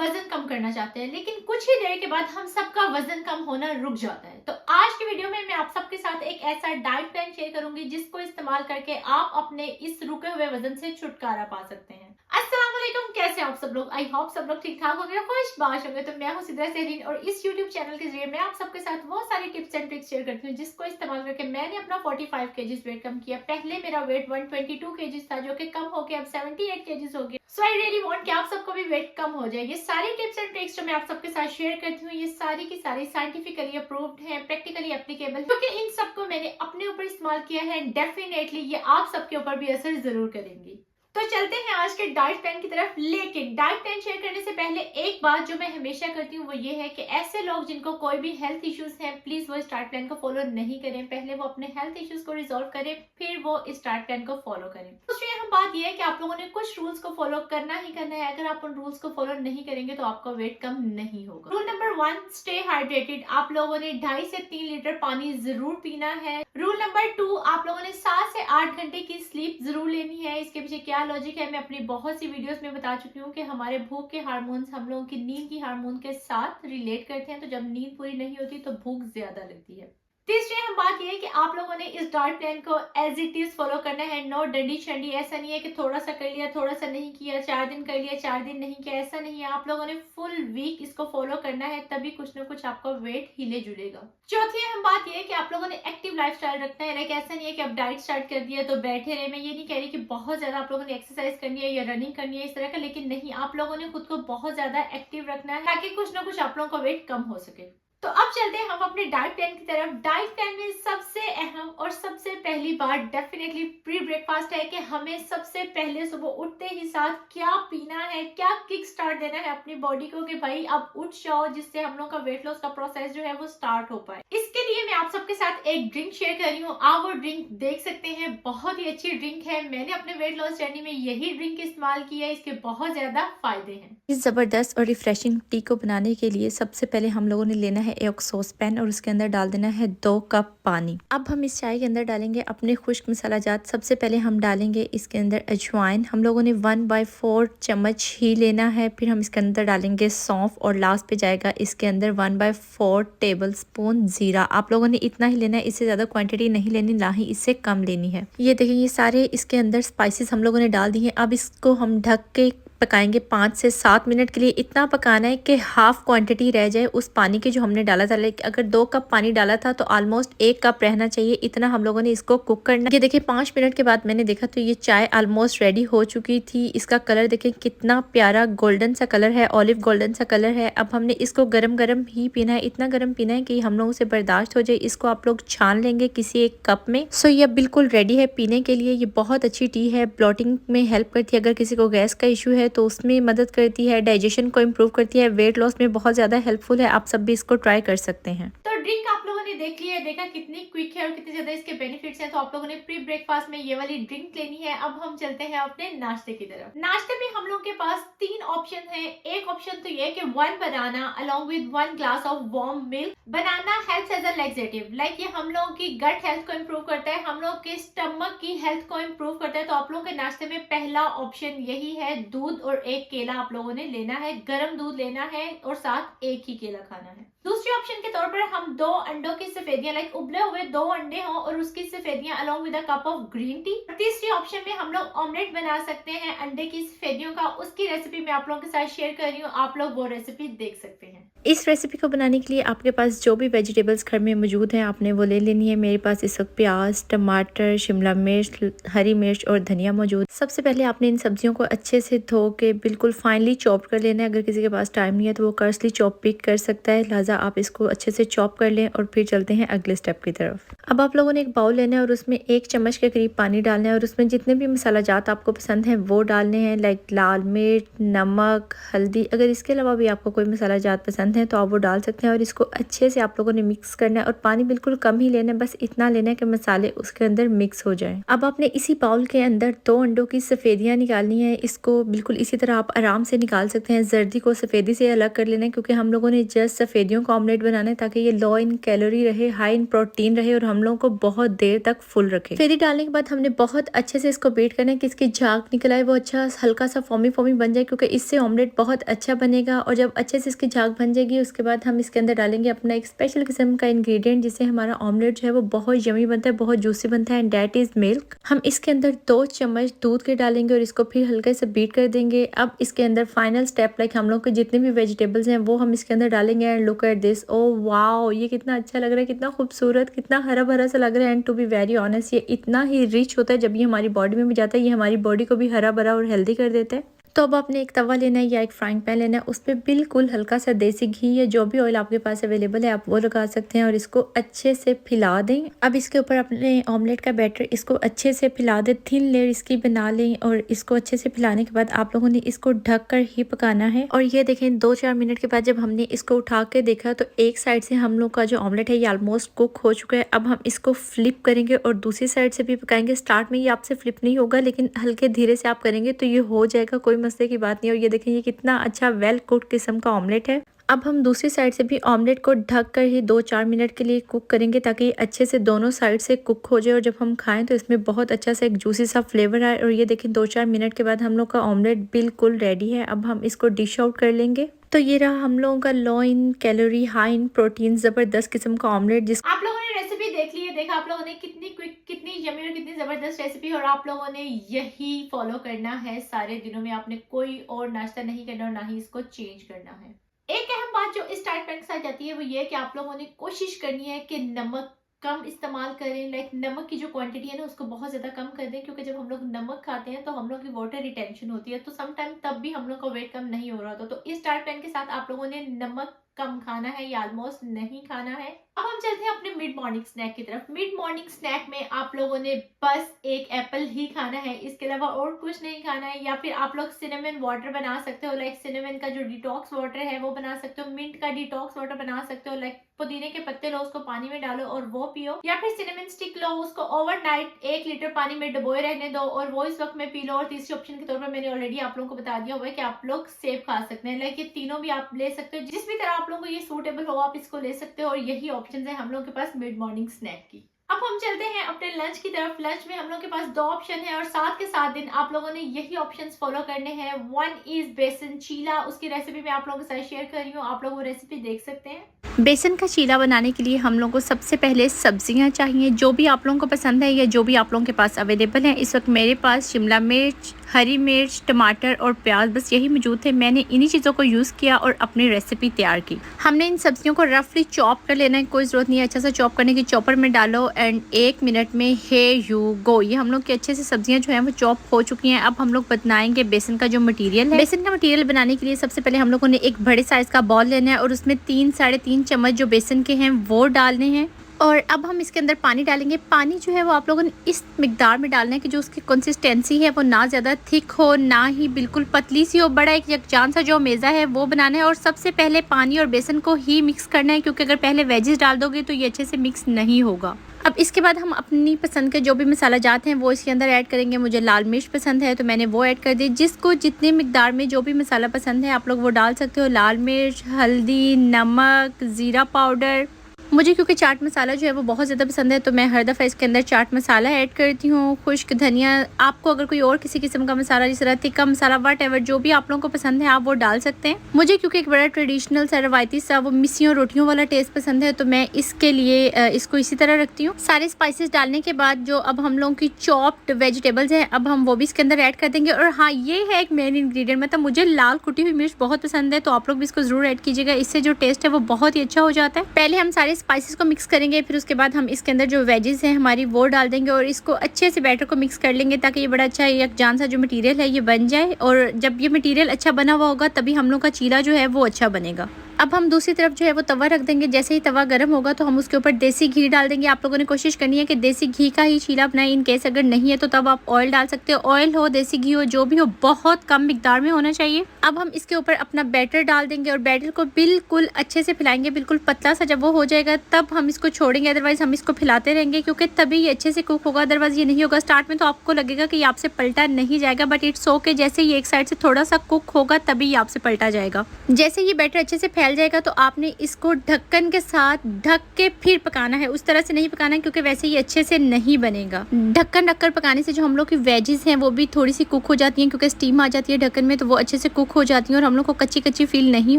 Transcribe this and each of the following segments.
वजन कम करना चाहते हैं, लेकिन कुछ ही देर के बाद हम सबका वजन कम होना रुक जाता है। तो आज की वीडियो में मैं आप सबके साथ एक ऐसा डाइट प्लान शेयर करूंगी जिसको इस्तेमाल करके आप अपने इस रुके हुए वजन से छुटकारा पा सकते हैं। अस्सलाम वालेकुम, कैसे हैं आप सब लोग? आई होप सब लोग ठीक ठाक होंगे, खुशबाश होंगे। तो मैं हूं सिद्रा सहरीन और इस यूट्यूब चैनल के जरिए मैं आप सबके साथ वो सारी टिप्स एंड ट्रिक्स शेयर करती हूँ जिसको इस्तेमाल करके मैंने अपना 45 केजीज वेट कम किया। पहले मेरा वेट 122 केजीज था जो कि कम हो गया अब 78 केजीज हो गया। सो आई रियली वांट कि आप सबको भी वेट कम हो जाए। ये सारी टिप्स एंड ट्रिक्स जो मैं आप सबके साथ शेयर करती हूँ ये सारी की सारी साइंटिफिकली अप्रूव्ड हैं, प्रैक्टिकली एप्लीकेबल, क्योंकि इन सबको मैंने अपने ऊपर इस्तेमाल किया है। डेफिनेटली ये आप सबके ऊपर भी असर जरूर करेंगी। तो चलते हैं आज के डाइट प्लान की तरफ। लेकिन डाइट प्लान शेयर करने से पहले एक बात जो मैं हमेशा करती हूँ वो ये है कि ऐसे लोग जिनको कोई भी हेल्थ इश्यूज हैं, प्लीज वो इस डाइट प्लान को फॉलो नहीं करें। पहले वो अपने हेल्थ इश्यूज को रिजॉल्व करें, फिर वो इस डाइट प्लान को फॉलो करें। दूसरी अहम बात यह है कि आप लोगों ने कुछ रूल्स को फॉलो करना ही करना है। अगर आप उन रूल्स को फॉलो नहीं करेंगे तो आपका वेट कम नहीं होगा। Rule number 1, stay hydrated. आप लोगों ने 2.5 से 3 लीटर पानी जरूर पीना है। रूल नंबर 2, आप लोगों ने 7 से 8 घंटे की स्लीप जरूर लेनी है। इसके पीछे क्या लॉजिक है मैं अपनी बहुत सी वीडियोस में बता चुकी हूँ कि हमारे भूख के हार्मोन्स हम लोगों की नींद की हार्मोन के साथ रिलेट करते हैं। तो जब नींद पूरी नहीं होती तो भूख ज्यादा लगती है। तीसरी हम बात यह है कि आप लोगों ने इस डाइट प्लान को एज इट इज फॉलो करना है। नो डंडी शंडी। ऐसा नहीं है कि थोड़ा सा कर लिया, थोड़ा सा नहीं किया, 4 दिन कर लिया, 4 दिन नहीं किया, ऐसा नहीं है। आप लोगों ने फुल वीक इसको फॉलो करना है, तभी कुछ ना कुछ आपका वेट हिले जुड़ेगा। चौथी हम बात यह है कि आप लोगों ने एक्टिव लाइफस्टाइल रखना है। लाइक ऐसा नहीं है कि आप डाइट स्टार्ट कर दिया तो बैठे रहे। मैं ये नहीं कह रही कि बहुत ज्यादा आप लोगों ने एक्सरसाइज करनी है या रनिंग करनी है इस तरह का, लेकिन नहीं, आप लोगों ने खुद को बहुत ज्यादा एक्टिव रखना है ताकि कुछ ना कुछ आप लोगों का वेट कम हो सके। तो अब चलते हैं हम अपने डाइट प्लान की तरफ। डाइट प्लान में सबसे अहम और सबसे पहली बात डेफिनेटली प्री ब्रेकफास्ट है कि हमें सबसे पहले सुबह उठते ही साथ क्या पीना है, क्या किक स्टार्ट देना है अपनी बॉडी को कि भाई अब उठ जाओ, जिससे हम लोग का वेट लॉस का प्रोसेस जो है वो स्टार्ट हो पाए। इसके लिए मैं आप सबके साथ एक ड्रिंक शेयर कर रही हूँ। आप वो ड्रिंक देख सकते हैं, बहुत ही अच्छी ड्रिंक है। मैंने अपने वेट लॉस जर्नी में यही ड्रिंक इस्तेमाल किया है। इसके बहुत ज्यादा फायदे हैं। इस ज़बरदस्त और रिफ्रेशिंग टी को बनाने के लिए सबसे पहले हम लोगों ने लेना है एक सॉस पैन और उसके अंदर डाल देना है 2 कप पानी। अब हम इस चाय के अंदर डालेंगे अपने खुश्क मसाला जात। सबसे पहले हम डालेंगे इसके अंदर अजवाइन। हम लोगों ने 1/4 चम्मच ही लेना है। फिर हम इसके अंदर डालेंगे सौंफ और लास्ट पे जाएगा इसके अंदर 1/4 टेबल स्पून जीरा। आप लोगों ने इतना ही लेना है, इससे ज़्यादा क्वान्टिटी नहीं लेनी, ना ही इससे कम लेनी है। ये देखिए ये सारे इसके अंदर स्पाइसेस हम लोगों ने डाल दिए। अब इसको हम ढक के पकाएंगे 5 से 7 मिनट के लिए। इतना पकाना है कि हाफ क्वांटिटी रह जाए उस पानी की जो हमने डाला था। लेकिन अगर 2 कप पानी डाला था तो ऑलमोस्ट 1 कप रहना चाहिए, इतना हम लोगों ने इसको कुक करना। ये देखिए 5 मिनट के बाद मैंने देखा तो ये चाय ऑलमोस्ट रेडी हो चुकी थी। इसका कलर देखें कितना प्यारा गोल्डन सा कलर है, ऑलिव गोल्डन सा कलर है। अब हमने इसको गरम गरम ही पीना है, इतना गरम पीना है कि हम लोगों से बर्दाश्त हो जाए। इसको आप लोग छान लेंगे किसी एक कप में। सो ये बिल्कुल रेडी है पीने के लिए। ये बहुत अच्छी टी है, ब्लॉटिंग में हेल्प करती है। अगर किसी को गैस का इशू है तो उसमें मदद करती है, डाइजेशन को इम्प्रूव करती है, वेट लॉस में बहुत ज्यादा हेल्पफुल है। आप सब भी इसको ट्राई कर सकते हैं। तो ड्रिंक आप लोगों ने देख लिया है, देखा कितनी क्विक है और कितने ज्यादा इसके बेनिफिट्स हैं। तो आप लोगों ने प्री ब्रेकफास्ट में ये वाली ड्रिंक लेनी है। अब हम चलते हैं अपने नाश्ते की तरफ। नाश्ते में हम लोगों के पास 3 ऑप्शन है। एक ऑप्शन तो ये कि 1 banana along with 1 glass of warm milk. Banana helps as a laxative. Like ये हम लोगों की गट हेल्थ को इम्प्रूव करता है, हम लोग के स्टमक की हेल्थ को इम्प्रूव करता है। तो आप लोगों के नाश्ते में पहला ऑप्शन यही है। दूध और एक केला आप लोगों ने लेना है, गर्म दूध लेना है और साथ एक ही केला खाना है। दूसरे ऑप्शन के तौर पर हम 2 अंडों की सफेदियां, लाइक उबले हुए 2 अंडे हों और उसकी सफेदियां along with a cup of green tea. तीसरी ऑप्शन में हम लोग ऑमलेट बना सकते हैं अंडे की सफेदियों का। उसकी रेसिपी मैं आप लोगों के साथ शेयर कर रही हूँ, आप लोग वो रेसिपी देख सकते हैं। इस रेसिपी को बनाने के लिए आपके पास जो भी वेजिटेबल्स घर में मौजूद हैं आपने वो ले लेनी है। मेरे पास इस वक्त प्याज, टमाटर, शिमला मिर्च, हरी मिर्च और धनिया मौजूद। सबसे पहले आपने इन सब्जियों को अच्छे से धो के बिल्कुल फाइनली चॉप कर लेना है। अगर किसी के पास टाइम नहीं है तो वो कर्सली चॉप भी कर सकता है, लिहाजा आप इसको अच्छे से चॉप कर लें और फिर चलते हैं अगले स्टेप की तरफ। अब आप लोगों ने एक बाउल लेना है और उसमें 1 चम्मच के करीब पानी डालना है और उसमें जितने भी मसाला जात आपको पसंद है वो डालने हैं। लाइक लाल मिर्च, नमक, हल्दी। अगर इसके अलावा भी आपको कोई मसाला जात पसंद पसंद है तो आप वो डाल सकते हैं और इसको अच्छे से आप लोगों ने मिक्स करना है और पानी बिल्कुल कम ही लेना है, बस इतना लेना है कि मसाले उसके अंदर मिक्स हो जाएं। अब आपने इसी बाउल के अंदर 2 अंडों की सफेदियां निकालनी है। इसको बिल्कुल इसी तरह आप आराम से निकाल सकते हैं। जर्दी को सफेदी से अलग कर लेना है क्योंकि हम लोगों ने जस्ट सफेदियों का ऑमलेट बनाना है ताकि ये लो इन कैलोरी रहे, हाई इन प्रोटीन रहे और हम लोगों को बहुत देर तक फुल रखे। सफेदी डालने के बाद हमने बहुत अच्छे से इसको बीट करना है कि इसकी झाग निकल आए, वो अच्छा हल्का सा फॉमी बन जाए क्योंकि इससे ऑमलेट बहुत अच्छा बनेगा। और जब अच्छे से इसकी झाग बन जाएगी उसके बाद हम इसके अंदर डालेंगे अपना एक स्पेशल किस्म का इंग्रेडिएंट जिससे हमारा ऑमलेट जो है वो बहुत यमी बनता है, बहुत जूसी बनता है, एंड दैट इज मिल्क। हम इसके अंदर 2 चम्मच दूध के डालेंगे और इसको फिर हल्के से बीट कर देंगे। अब इसके अंदर फाइनल स्टेप लाइक हम लोग के जितने भी वेजिटेबल्स हैं वो हम इसके अंदर डालेंगे। And look at this, oh wow, ये कितना अच्छा लग रहा है, कितना खूबसूरत, कितना हरा भरा सा लग रहा है। And to be very honest, ये इतना ही रिच होता है जब ये हमारी बॉडी में भी जाता है, ये हमारी बॉडी को भी हरा भरा और हेल्दी कर देता है। तो अब आपने एक तवा लेना है या एक फ्राइंग पैन लेना है, उस पर बिल्कुल हल्का सा देसी घी या जो भी ऑयल आपके पास अवेलेबल है आप वो लगा सकते हैं और इसको अच्छे से फैला दें। अब इसके ऊपर अपने ऑमलेट का बैटर इसको अच्छे से फैला दें, थिन लेयर इसकी बना लें और इसको अच्छे से फैलाने के बाद आप लोगों ने इसको ढक कर ही पकाना है। और ये देखें 2-4 मिनट के बाद जब हमने इसको उठा के देखा तो एक साइड से हम लोग का जो ऑमलेट है ये ऑलमोस्ट कुक हो चुका है। अब हम इसको फ्लिप करेंगे और दूसरी साइड से भी पकाएंगे। स्टार्ट में ये आपसे फ्लिप नहीं होगा लेकिन हल्के धीरे से आप करेंगे तो ये हो जाएगा, कोई मसले की बात नहीं। और ये देखें ये कितना अच्छा वेल कुक्ड किस्म का ऑमलेट है। अब हम दूसरी साइड से भी ऑमलेट को ढक कर ही 2-4 मिनट के लिए कुक करेंगे ताकि अच्छे से दोनों साइड से कुक हो जाए और जब हम खाएं तो इसमें बहुत अच्छा सा एक जूसी सा फ्लेवर आए। और ये देखें 2-4 मिनट के बाद हम लोग का ऑमलेट बिल्कुल रेडी है। अब हम इसको डिश आउट कर लेंगे। तो ये रहा हम लोगों का low in calorie, high in protein, जबरदस्त किस्म का ऑमलेट। जिस आप लोगों ने रेसिपी देख ली है, देखा आप लोगों ने कितनी क्विक, कितनी यमी और कितनी जबरदस्त रेसिपी, और आप लोगों ने यही फॉलो करना है सारे दिनों में। आपने कोई और नाश्ता नहीं करना और ना ही इसको चेंज करना है। एक अहम बात जो इस टाइप पैक के साथ जाती है वो ये है कि आप लोगों ने कोशिश करनी है कि नमक कम इस्तेमाल करें। लाइक नमक की जो क्वांटिटी है ना उसको बहुत ज्यादा कम कर दें क्योंकि जब हम लोग नमक खाते हैं तो हम लोग की वाटर रिटेंशन होती है, तो समटाइम तब भी हम लोग का वेट कम नहीं हो रहा होता। तो इस टाइप पैक के साथ आप लोगों ने नमक कम खाना है या ऑलमोस्ट नहीं खाना है। अब हम चलते हैं अपने मिड मॉर्निंग स्नैक की तरफ। मिड मॉर्निंग स्नैक में आप लोगों ने बस एक एप्पल ही खाना है, इसके अलावा और कुछ नहीं खाना है। या फिर आप लोग सिनेमन वाटर बना सकते हो, लाइक सिनेमन का जो डिटॉक्स वाटर है वो बना सकते हो, मिंट का डिटॉक्स वाटर बना सकते हो, लाइक पुदीने के पत्ते लो उसको पानी में डालो और वो पियो। या फिर सिनेमन स्टिक लो, उसको ओवरनाइट 1 लीटर पानी में डुबोए रहने दो और वो इस वक्त में पी लो। और तीसरी ऑप्शन के तौर पर मैंने ऑलरेडी आप लोगों को बता दिया हुआ है कि आप लोग सेब खा सकते हैं। लाइक ये तीनों भी आप ले सकते हो, जिस भी तरह आप लोगों को ये सूटेबल हो आप इसको ले सकते हो। और यही ऑप्शन है हम लोग के पास मिड मॉर्निंग स्नैक की। अब हम चलते हैं अपने लंच की तरफ। लंच में हम लोग के पास 2 ऑप्शन है और 7 के 7 दिन आप लोगों ने यही ऑप्शंस फॉलो करने हैं। 1 इज बेसन चीला, उसकी रेसिपी मैं आप लोगों के साथ शेयर कर रही हूँ, आप लोग वो रेसिपी देख सकते हैं। बेसन का चीला बनाने के लिए हम लोगों को सबसे पहले सब्जियां चाहिए, जो भी आप लोगों को पसंद है या जो भी आप लोगों के पास अवेलेबल है। इस वक्त मेरे पास शिमला मिर्च, हरी मिर्च, टमाटर और प्याज, बस यही मौजूद थे। मैंने इन्हीं चीज़ों को यूज़ किया और अपनी रेसिपी तैयार की। हमने इन सब्जियों को रफली चॉप कर लेना है, कोई ज़रूरत नहीं है अच्छा सा चॉप करने की। चॉपर में डालो एंड 1 मिनट में हे यू गो। ये हम लोग की अच्छे से सब्जियां जो हैं वो चॉप हो चुकी हैं। अब हम लोग बनाएंगे बेसन का जो मटीरियल है। बेसन का मटीरियल बनाने के लिए सबसे पहले हम लोगों ने एक बड़े साइज़ का बॉल लेना है और उसमें 3-3.5 चम्मच जो बेसन के हैं वो डालने हैं। और अब हम इसके अंदर पानी डालेंगे। पानी जो है वो आप लोगों ने इस मिकदार में डालना है कि जो उसकी कंसिस्टेंसी है वो ना ज़्यादा थिक हो ना ही बिल्कुल पतली सी हो। बड़ा एक यकजान सा जो मेज़ा है वो बनाना है और सबसे पहले पानी और बेसन को ही मिक्स करना है क्योंकि अगर पहले वेजेस डाल दोगे तो ये अच्छे से मिक्स नहीं होगा। अब इसके बाद हम अपनी पसंद के जो भी मसाला जाते हैं वो इसके अंदर ऐड करेंगे। मुझे लाल मिर्च पसंद है तो मैंने वो ऐड कर दी। जिसको जितने मिकदार में जो भी मसाला पसंद है आप लोग वो डाल सकते हो। लाल मिर्च, हल्दी, नमक, ज़ीरा पाउडर। मुझे क्योंकि चाट मसाला जो है वो बहुत ज़्यादा पसंद है तो मैं हर दफ़ा इसके अंदर चाट मसाला ऐड करती हूँ। खुश्क धनिया, आपको अगर कोई और किसी किस्म का मसाला जिस तरह तिक्का मसाला वट जो भी आप लोगों को पसंद है आप वो डाल सकते हैं। मुझे क्योंकि एक बड़ा ट्रेडिशनल सा रवायती सा वो मिसियों रोटियों वाला टेस्ट पसंद है तो मैं इसके लिए इसको इसी तरह रखती हूँ। सारे स्पाइसेस डालने के बाद जो अब हम लोगों की चॉप्ड वेजिटेबल्स हैं अब हम वो भी इसके अंदर ऐड कर देंगे। और हाँ, ये है एक मेन इंग्रेडिएंट, मतलब मुझे लाल कुटी हुई मिर्च बहुत पसंद है तो आप लोग भी इसको ज़रूर ऐड कीजिएगा, इससे जो टेस्ट है वो बहुत ही अच्छा हो जाता है। पहले हम सारे स्पाइसेस को मिक्स करेंगे, फिर उसके बाद हम इसके अंदर जो वेजेस हैं हमारी वो डाल देंगे और इसको अच्छे से बैटर को मिक्स कर लेंगे ताकि ये बड़ा अच्छा यकजान सा जो मटेरियल है ये बन जाए। और जब ये मटेरियल अच्छा बना हुआ होगा तभी हम लोग का चीला जो है वो अच्छा बनेगा। अब हम दूसरी तरफ जो है वो तवा रख देंगे। जैसे ही तवा गर्म होगा तो हम उसके ऊपर देसी घी डाल देंगे। आप लोगों ने कोशिश करनी है कि देसी घी का ही चीला बनाएं। इन केस अगर नहीं है तो तब आप ऑयल डाल सकते हो। ऑयल हो, देसी घी हो, जो भी हो, बहुत कम मिकदार में होना चाहिए। अब हम इसके ऊपर अपना बैटर डाल देंगे और बैटर को बिल्कुल अच्छे से फैलाएंगे, बिल्कुल पतला सा। जब वो हो जाएगा तब हम इसको छोड़ेंगे, अदरवाइज हम इसको फैलाते रहेंगे क्योंकि तभी ये अच्छे से कुक होगा, अदरवाइज ये नहीं होगा। स्टार्ट में तो आपको लगेगा कि ये आपसे पलटा नहीं जाएगा, बट इट्स ओके। जैसे ये एक साइड से थोड़ा सा कुक होगा तभी ये आपसे पलटा जाएगा। जैसे ये बैटर अच्छे से फैल जाएगा तो आपने इसको ढक्कन के साथ ढक के फिर पकाना है। उस तरह से नहीं पकाना है क्योंकि वैसे ये अच्छे से नहीं बनेगा। ढक्कन रखकर पकाने से जो हम लोग की वेजेस हैं वो भी थोड़ी सी कुक हो जाती हैं, क्योंकि स्टीम आ जाती है ढक्कन में तो वो अच्छे से कुक हो जाती हैं और हम लोग को कच्ची कच्ची फील नहीं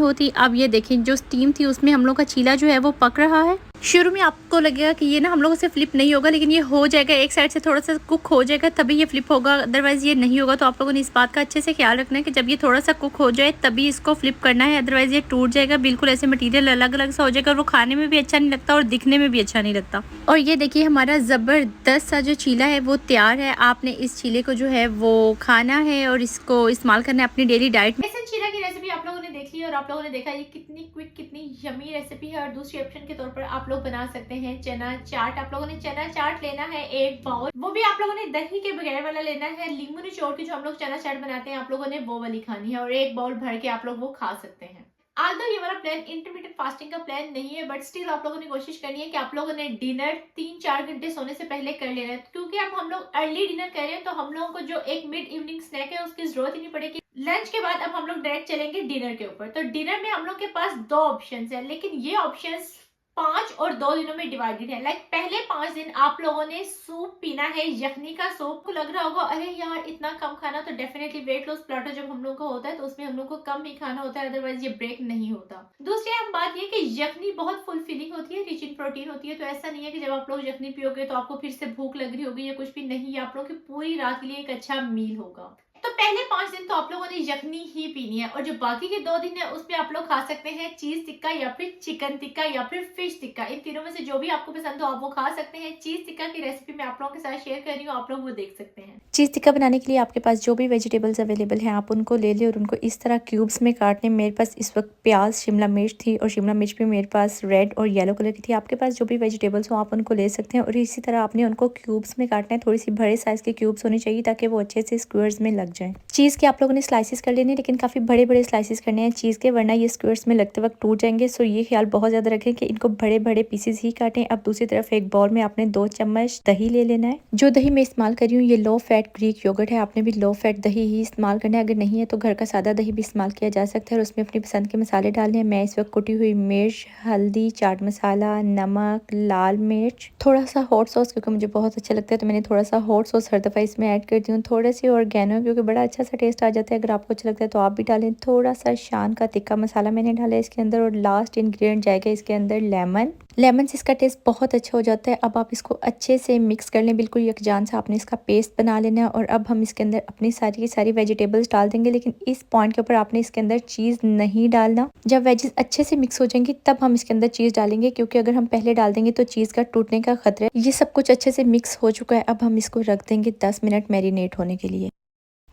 होती। अब ये देखें, जो स्टीम थी उसमें हम लोग का चीला जो है वो पक रहा है। शुरू में आपको लगेगा कि ये ना हम लोगों से फ्लिप नहीं होगा, लेकिन ये हो जाएगा। एक साइड से थोड़ा सा कुक हो जाएगा तभी ये फ्लिप होगा, अदरवाइज ये नहीं होगा। तो आप लोगों ने इस बात का अच्छे से ख्याल रखना है कि जब ये थोड़ा सा कुक हो जाए तभी इसको फ्लिप करना है, अदरवाइज ये टूट जाएगा। बिल्कुल ऐसे मटेरियल अलग अलग सा हो जाएगा और वो खाने में भी अच्छा नहीं लगता और दिखने में भी अच्छा नहीं लगता। और ये देखिए हमारा ज़बरदस्त सा जो चीला है वो तैयार है। आपने इस चीले को जो है वो खाना है और इसको इस्तेमाल करना है अपनी डेली डाइट में। बेसन चीला की रेसिपी आप लोगों ने देख ली और आप लोगों ने देखा ये कितनी क्विक, कितनी यमी रेसिपी है। और दूसरी ऑप्शन के तौर पर आप लोग बना सकते हैं चना चाट। आप लोगों ने चना चाट लेना है 1 बाउल, वो भी आप लोगों ने दही के बगैर वाला लेना है। नींबू निचोड़ के जो हम लोग चना चाट बनाते हैं आप लोगों ने वो वाली खानी है और 1 बाउल भर के आप लोग वो खा सकते हैं। आल्दो ये वाला प्लान इंटरमीडिएट फास्टिंग का प्लान नहीं है, बट स्टिल आप लोगों ने कोशिश करनी है कि आप लोगों ने डिनर 3-4 घंटे सोने से पहले कर लेना है, क्योंकि अब हम लोग अर्ली डिनर कर रहे हैं तो हम लोगों को जो एक मिड इवनिंग स्नैक है उसकी जरूरत ही नहीं पड़ेगी। लंच के बाद अब हम लोग डायरेक्ट चलेंगे डिनर के ऊपर। तो डिनर में हम लोग के पास 2 ऑप्शंस है, लेकिन ये ऑप्शंस 5 और 2 दिनों में डिवाइडेड है। लाइक पहले 5 दिन आप लोगों ने सूप पीना है, यखनी का सूप। को लग रहा होगा अरे यार इतना कम खाना, तो डेफिनेटली वेट लॉस प्लाटो जब हम लोग का होता है तो उसमें हम लोग को कम ही खाना होता है, अदरवाइज ये ब्रेक नहीं होता। दूसरी अहम बात ये कि यखनी बहुत फुलफिलिंग होती है, रिच इन प्रोटीन होती है। तो ऐसा नहीं है कि जब आप लोग यखनी पियोगे तो आपको फिर से भूख लग रही होगी या कुछ भी नहीं, ये आप लोग की पूरी रात के लिए एक अच्छा मील होगा। तो पहले 5 दिन तो आप लोगों ने यखनी ही पीनी है और जो बाकी के 2 दिन है उसमें आप लोग खा सकते हैं चीज टिक्का या फिर चिकन टिक्का या फिर फिश टिक्का। इन तीनों में से जो भी आपको पसंद हो आप वो खा सकते हैं। चीज टिक्का की रेसिपी मैं आप लोगों के साथ शेयर कर रही हूँ, आप लोग वो देख सकते हैं। चीज़ टिक्का बनाने के लिए आपके पास जो भी वेजिटेबल्स अवेलेबल हैं आप उनको ले लें और उनको इस तरह क्यूब्स में काट लें। मेरे पास इस वक्त प्याज, शिमला मिर्च थी और शिमला मिर्च भी मेरे पास रेड और येलो कलर की थी। आपके पास जो भी वेजिटेबल्स हो आप उनको ले सकते हैं और इसी तरह आपने उनको क्यूब्स में काटना है। थोड़ी सी बड़े साइज़ के क्यूब्स होने चाहिए ताकि वो अच्छे से स्क्वायर्स में लग जाएं। चीज़ के आप लोगों ने स्लाइसिस कर लेने, लेकिन काफ़ी बड़े बड़े स्लाइसिस करने हैं चीज़ के, वरना ये स्क्वायर्स में लगते वक्त टूट जाएंगे। सो ये ख्याल बहुत ज़्यादा रखें कि इनको बड़े बड़े पीसेस ही काटें। अब दूसरी तरफ एक बाउल में आपने 2 चम्मच दही ले लेना है। जो दही मैं इस्तेमाल कर रही हूँ ये लो फैट ग्रीक योगर्ट है। आपने भी लो फैट दही ही इस्तेमाल करना है, अगर नहीं है तो घर का सादा दही भी इस्तेमाल किया जा सकता है और उसमें अपनी पसंद के मसाले डालने हैं। मैं इस वक्त कुटी हुई मिर्च, हल्दी, चाट मसाला, नमक, लाल मिर्च, थोड़ा सा हॉट सॉस क्योंकि मुझे बहुत अच्छा लगता है तो मैंने थोड़ा सा हॉट सॉस हर दफ़ा इसमें ऐड करती हूँ। थोड़े से ऑर्गेनो क्योंकि बड़ा अच्छा सा टेस्ट आ जाता है, अगर आपको अच्छा लगता है तो आप भी डालें। थोड़ा सा शान का तिक्का मसाला मैंने डाला है इसके अंदर और लास्ट इंग्रेडिएंट जाएगा इसके अंदर लेमन से इसका टेस्ट बहुत अच्छा हो जाता है। अब आप इसको अच्छे से मिक्स कर लें, बिल्कुल यकजान सा आपने इसका पेस्ट बना लेना है। और अब हम इसके अंदर अपनी सारी की सारी वेजिटेबल्स डाल देंगे, लेकिन इस पॉइंट के ऊपर आपने इसके अंदर चीज़ नहीं डालना। जब वेजेस अच्छे से मिक्स हो जाएंगी तब हम इसके अंदर चीज़ डालेंगे, क्योंकि अगर हम पहले डाल देंगे तो चीज़ का टूटने का खतरा है। ये सब कुछ अच्छे से मिक्स हो चुका है। अब हम इसको रख देंगे 10 मिनट मैरिनेट होने के लिए।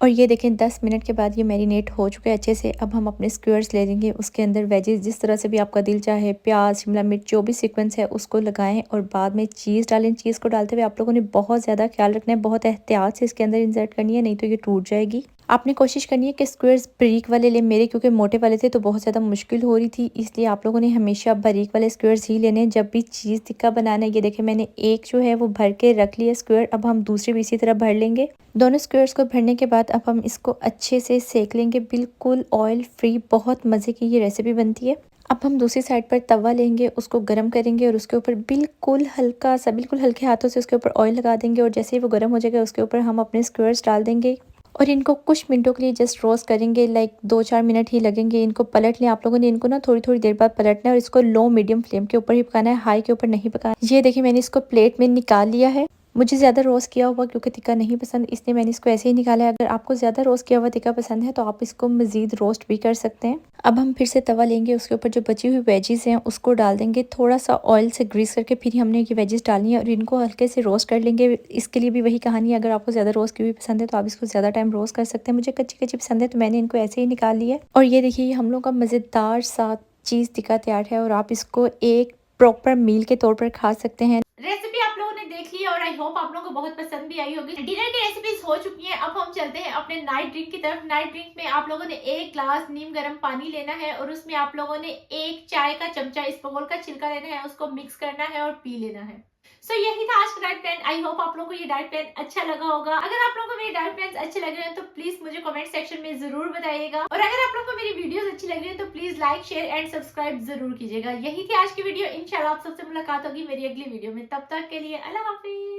और ये देखें 10 मिनट के बाद ये मैरिनेट हो चुका है अच्छे से। अब हम अपने स्क्वायर्स ले लेंगे, उसके अंदर वेजेस जिस तरह से भी आपका दिल चाहे, प्याज, शिमला मिर्च, जो भी सीक्वेंस है उसको लगाएं और बाद में चीज़ डालें। चीज़ को डालते हुए आप लोगों ने बहुत ज़्यादा ख्याल रखना है, बहुत एहतियात से इसके अंदर इंसर्ट करनी है, नहीं तो ये टूट जाएगी। आपने कोशिश करनी है कि स्क्वायर्स बारीक वाले लें। मेरे क्योंकि मोटे वाले थे तो बहुत ज़्यादा मुश्किल हो रही थी, इसलिए आप लोगों ने हमेशा बारीक वाले स्क्वायर्स ही लेने जब भी चीज़ टिक्का बनाना है। ये देखें मैंने एक जो है वो भर के रख लिया स्क्वायर, अब हम दूसरे भी इसी तरह भर लेंगे। दोनों स्क्वायर्स को भरने के बाद अब हम इसको अच्छे से सेक लेंगे, बिल्कुल ऑयल फ्री। बहुत मज़े की ये रेसिपी बनती है। अब हम दूसरी साइड पर तवा लेंगे, उसको गर्म करेंगे और उसके ऊपर बिल्कुल हल्का सा, बिल्कुल हल्के हाथों से उसके ऊपर ऑयल लगा देंगे और जैसे ही वो गर्म हो जाएगा उसके ऊपर हम अपने स्क्वायर्स डाल देंगे और इनको कुछ मिनटों के लिए जस्ट रोस्ट करेंगे। लाइक 2-4 मिनट ही लगेंगे। इनको पलट लें आप लोगों ने, इनको ना थोड़ी थोड़ी देर बाद पलटना है और इसको लो मीडियम फ्लेम के ऊपर ही पकाना है, हाई के ऊपर नहीं पकाना। ये देखिए मैंने इसको प्लेट में निकाल लिया है। मुझे ज़्यादा रोस्ट किया हुआ क्योंकि टिक्का नहीं पसंद, इसलिए मैंने इसको ऐसे ही निकाला है। अगर आपको ज़्यादा रोस्ट किया हुआ टिक्का पसंद है तो आप इसको मज़ीद रोस्ट भी कर सकते हैं। अब हम फिर से तवा लेंगे, उसके ऊपर जो बची हुई वेजीज हैं उसको डाल देंगे, थोड़ा सा ऑयल से ग्रीस करके फिर हमने ये वेजीज डालनी है और इनको हल्के से रोस्ट कर लेंगे। इसके लिए भी वही कहानी है, अगर आपको ज़्यादा रोस्ट की हुई पसंद है तो आप इसको ज़्यादा टाइम रोस्ट कर सकते हैं। मुझे कच्ची कच्ची पसंद है तो मैंने इनको ऐसे ही निकाल लिया। और ये देखिए हम लोग का मज़ेदार सा चीज़ टिक्का तैयार है और आप इसको एक प्रॉपर मील के तौर पर खा सकते हैं। रेसिपी आप लोगों ने देख ली है और आई होप आप लोगों को बहुत पसंद भी आई होगी। डिनर की रेसिपीज हो चुकी हैं, अब हम चलते हैं अपने नाइट ड्रिंक की तरफ। नाइट ड्रिंक में आप लोगों ने 1 ग्लास नीम गर्म पानी लेना है और उसमें आप लोगों ने 1 चाय का चमचा इसबगोल का छिलका लेना है, उसको मिक्स करना है और पी लेना है। सो यही था आज का डाइट प्लान। आई होप आप लोगों को ये डाइट प्लान अच्छा लगा होगा। अगर आप लोगों को मेरे डाइट प्लान अच्छे लग रहे हैं तो प्लीज मुझे कमेंट सेक्शन में जरूर बताइएगा, और अगर आप लोगों को मेरी वीडियोस अच्छी लग रही है तो please like share and subscribe जरूर कीजिएगा। यही थी आज की वीडियो। इंशाल्लाह आप सबसे मुलाकात होगी मेरी अगली वीडियो में। तब तक के लिए अल्लाह हाफिज।